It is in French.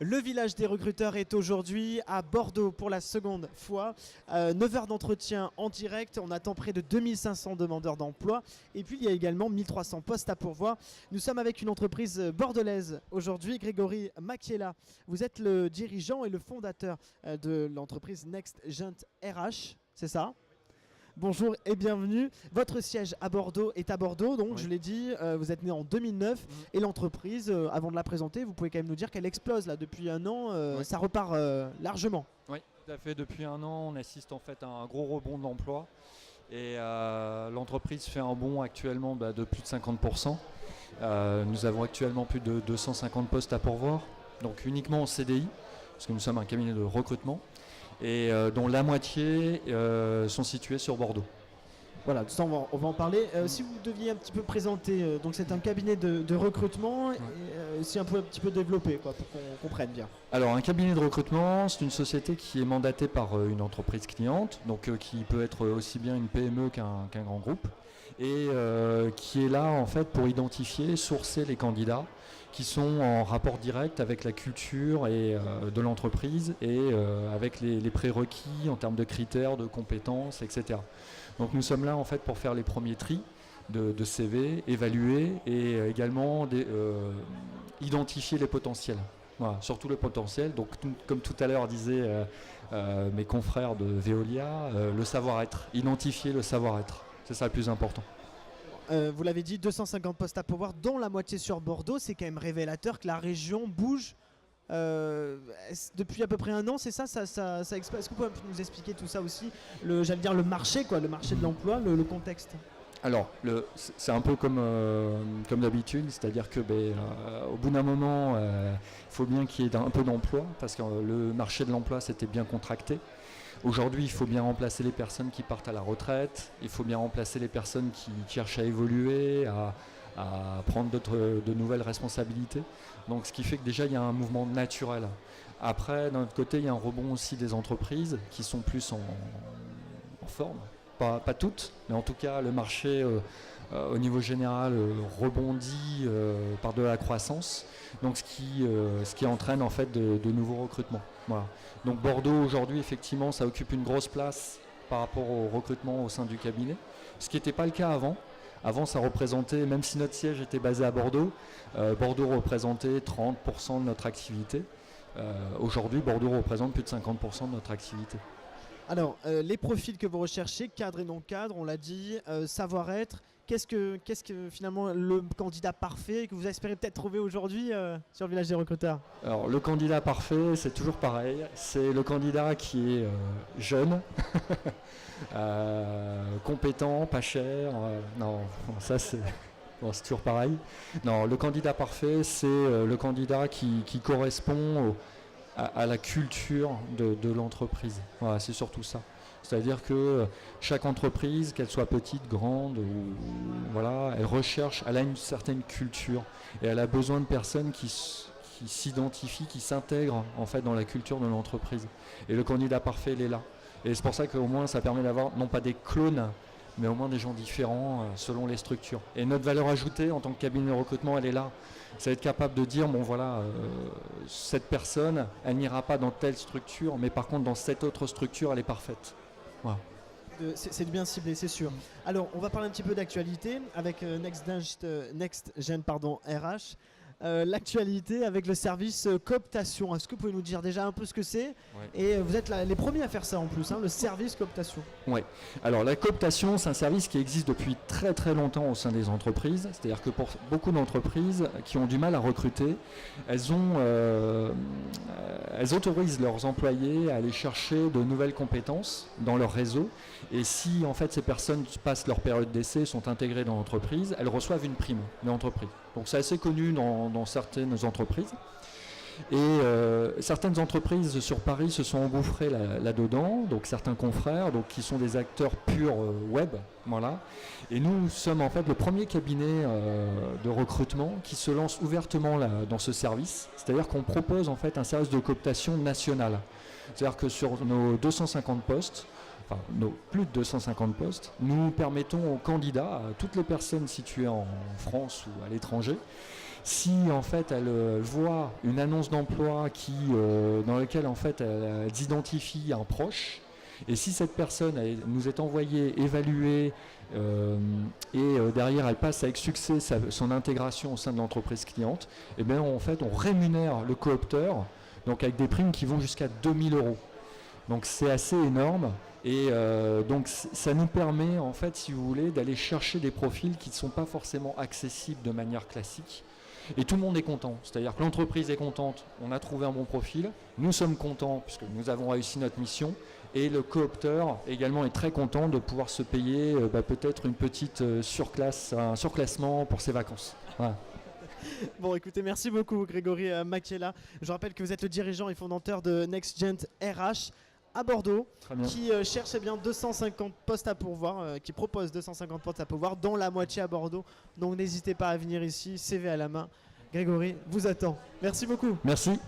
Le village des recruteurs est aujourd'hui à Bordeaux pour la seconde fois. 9 heures d'entretien en direct. On attend près de 2500 demandeurs d'emploi. Et puis il y a également 1300 postes à pourvoir. Nous sommes avec une entreprise bordelaise aujourd'hui, Grégory Macchiella. Vous êtes le dirigeant et le fondateur de l'entreprise Next Gent RH, c'est ça ? Bonjour et bienvenue. Votre siège à Bordeaux est à Bordeaux, donc Oui. je l'ai dit, vous êtes né en 2009 et l'entreprise, avant de la présenter, vous pouvez quand même nous dire qu'elle explose là depuis un an, Oui. ça repart largement. Oui, tout à fait. Depuis un an, on assiste en fait à un gros rebond de l'emploi et l'entreprise fait un bond actuellement de plus de 50%. Nous avons actuellement plus de 250 postes à pourvoir, donc uniquement en CDI, parce que nous sommes un cabinet de recrutement, et dont la moitié sont situés sur Bordeaux. Voilà, tout ça on va en parler. Si vous deviez un petit peu présenter, donc c'est un cabinet de recrutement, et, si un petit peu développé quoi, pour qu'on comprenne bien. Alors un cabinet de recrutement, c'est une société qui est mandatée par une entreprise cliente, donc qui peut être aussi bien une PME qu'un grand groupe, et qui est là en fait pour identifier, sourcer les candidats qui sont en rapport direct avec la culture de l'entreprise et avec les prérequis en termes de critères, de compétences, etc. Donc nous sommes là en fait pour faire les premiers tris de CV, évaluer et également identifier les potentiels. Voilà, surtout le potentiel. Donc comme tout à l'heure disaient mes confrères de Veolia, le savoir-être, identifier le savoir-être, c'est ça le plus important. Vous l'avez dit, 250 postes à pourvoir, dont la moitié sur Bordeaux. C'est quand même révélateur que la région bouge depuis à peu près un an, c'est ça, Est-ce que vous pouvez nous expliquer tout ça aussi, j'allais dire le marché, le marché de l'emploi, le contexte? Alors, c'est un peu comme d'habitude, c'est-à-dire que au bout d'un moment, il faut bien qu'il y ait un peu d'emploi, parce que le marché de l'emploi s'était bien contracté. Aujourd'hui, il faut bien remplacer les personnes qui partent à la retraite, il faut bien remplacer les personnes qui cherchent à évoluer, à prendre de nouvelles responsabilités. Donc ce qui fait que déjà il y a un mouvement naturel. Après, d'un autre côté, il y a un rebond aussi des entreprises qui sont plus en forme. Pas toutes, mais en tout cas le marché au niveau général rebondit par de la croissance. Donc ce qui entraîne en fait de nouveaux recrutements. Voilà. Donc Bordeaux aujourd'hui effectivement ça occupe une grosse place par rapport au recrutement au sein du cabinet, ce qui n'était pas le cas avant. Avant ça représentait, même si notre siège était basé à Bordeaux, Bordeaux représentait 30% de notre activité. Aujourd'hui Bordeaux représente plus de 50% de notre activité. Alors, les profils que vous recherchez, cadre et non cadre, on l'a dit, savoir-être, qu'est-ce que finalement le candidat parfait que vous espérez peut-être trouver aujourd'hui sur le village des recruteurs? Alors le candidat parfait, c'est toujours pareil, c'est le candidat qui est jeune, compétent, pas cher, non, ça c'est toujours pareil. Non, le candidat parfait, c'est le candidat qui correspond à la culture de l'entreprise. Voilà, c'est surtout ça. C'est-à-dire que chaque entreprise, qu'elle soit petite, grande, voilà, elle a une certaine culture et elle a besoin de personnes qui s'identifient, qui s'intègrent en fait dans la culture de l'entreprise. Et le candidat parfait, il est là. Et c'est pour ça qu'au moins ça permet d'avoir non pas des clones, mais au moins des gens différents selon les structures. Et notre valeur ajoutée en tant que cabinet de recrutement, elle est là. C'est être capable de dire, bon voilà, cette personne, elle n'ira pas dans telle structure, mais par contre dans cette autre structure, elle est parfaite. Voilà. C'est bien ciblé, c'est sûr. Alors, on va parler un petit peu d'actualité avec Next Gen RH. L'actualité avec le service cooptation. Est-ce que vous pouvez nous dire déjà un peu ce que c'est? Ouais. Et vous êtes les premiers à faire ça en plus, le service cooptation. Oui. Alors la cooptation, c'est un service qui existe depuis très très longtemps au sein des entreprises. C'est-à-dire que pour beaucoup d'entreprises qui ont du mal à recruter, elles autorisent leurs employés à aller chercher de nouvelles compétences dans leur réseau. Et si en fait ces personnes passent leur période d'essai, sont intégrées dans l'entreprise, elles reçoivent une prime de l'entreprise. Donc c'est assez connu dans certaines entreprises. Et certaines entreprises sur Paris se sont engouffrées là-dedans, donc certains confrères, donc qui sont des acteurs purs web, voilà. Et nous sommes en fait le premier cabinet de recrutement qui se lance ouvertement dans ce service, c'est-à-dire qu'on propose en fait un service de cooptation national. C'est-à-dire que sur nos 250 postes, plus de 250 postes. Nous permettons aux candidats, à toutes les personnes situées en France ou à l'étranger, si en fait elles voient une annonce d'emploi dans laquelle en fait elles identifient un proche, et si cette personne nous est envoyée, évaluée, et derrière elle passe avec succès son intégration au sein de l'entreprise cliente, et bien en fait on rémunère le coopteur, donc avec des primes qui vont jusqu'à 2000 €. Donc c'est assez énorme. Et donc ça nous permet en fait, si vous voulez, d'aller chercher des profils qui ne sont pas forcément accessibles de manière classique. Et tout le monde est content, c'est-à-dire que l'entreprise est contente, on a trouvé un bon profil, nous sommes contents puisque nous avons réussi notre mission, et le coopteur également est très content de pouvoir se payer peut-être une petite un surclassement pour ses vacances. Voilà. Bon, écoutez, merci beaucoup Grégory Macchiella. Je rappelle que vous êtes le dirigeant et fondateur de NextGent RH à Bordeaux, qui cherche 250 postes à pourvoir, qui propose 250 postes à pourvoir, dont la moitié à Bordeaux. Donc n'hésitez pas à venir ici, CV à la main. Grégory vous attend. Merci beaucoup. Merci.